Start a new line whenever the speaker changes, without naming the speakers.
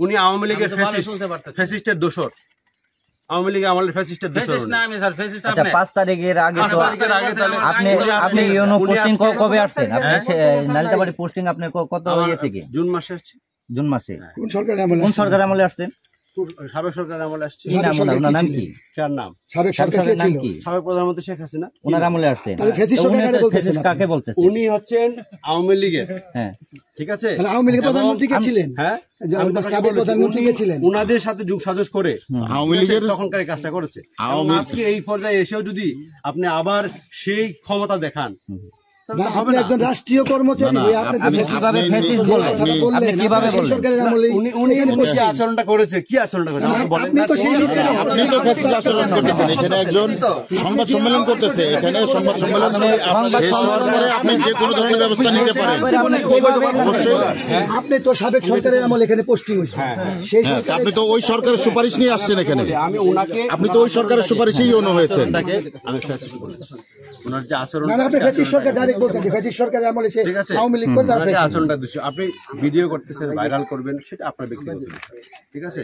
উনি আওয়ামী লীগের ফ্যাসিস্টের দোসর, আওয়ামী লীগ আমলের ফ্যাসিস্টের দোসর।
আচ্ছা 5 তারিখের আগে তো আপনি ইউনো পোস্টিং কবে আসছেন? আপনি নালিতাবাড়ি পোস্টিং আপনি কত ইয়ে থেকে?
জুন মাসে আসছে।
জুন মাসে
কোন
সরকার আমলে আসছেন?
সাবেক সরকার আমলে আসছে।
কি নাম ওনার নাম কি?
কার নাম?
সাবেক সরকার কে ছিল?
সাবেক প্রধানমন্ত্রী শেখ হাসিনা।
ওনার আমলে আসছেন।
তাহলে ফ্যাসিস্ট সরকার বলতেছেন
কাকে বলতেছেন?
উনি হচ্ছেন আওয়ামী লীগের।
হ্যাঁ
ঠিক আছে।
তাহলে আওয়ামী লীগের প্রধানমন্ত্রী কে ছিলেন?
হ্যাঁ
সাবেক প্রধানমন্ত্রী কে ছিলেন?
উনাদের সাথে যোগ সাজস করে আওয়ামী লীগের তখনকার কাজটা করেছে। আজকে এই পর্যায়ে এসেও যদি আপনি আবার সেই ক্ষমতা দেখান,
আপনি একজন রাষ্ট্রীয় কর্মচারী, আপনি কিভাবে ফ্যাসিস্ট বললেন? আপনি কিভাবে বললেন? সরকারের আমলে
উনি কি আচরণটা করেছে, কি আচরণটা করেছে
আপনি তো সেই
আপনি তো ফ্যাসিস্ট আচরণ করতেছেন। এখানে একজন সংবাদ সম্মেলন করতেছে, এখানে সংবাদ সম্মেলন শেষ হওয়ার পরে আপনি যে কোনো ধরনের ব্যবস্থা নিতে পারেন। অবশ্যই
আপনি তো সাবেক সরকারের আমলে এখানে পোস্টিং হয়েছে, সেই
আপনি তো ওই সরকারের সুপারিশ নিয়ে আসছেন এখানে।
আমি ওনাকে,
আপনি তো ওই সরকারের সুপারিশেই অন্য হয়েছেন।
আমি ফ্যাসিস্ট করেছি। ওনার যে আচরণ,
না আপনি ফ্যাসিস্ট সরকার ডাইরেক্ট বলছেন যে ফ্যাসিস্ট সরকারের আমলে সে আওয়ামী লীগ করে, তার
আচরণটা আপনি ভিডিও করতেছেন, ভাইরাল করবেন, সেটা আপনার ব্যক্তিগত বিষয়। ঠিক আছে।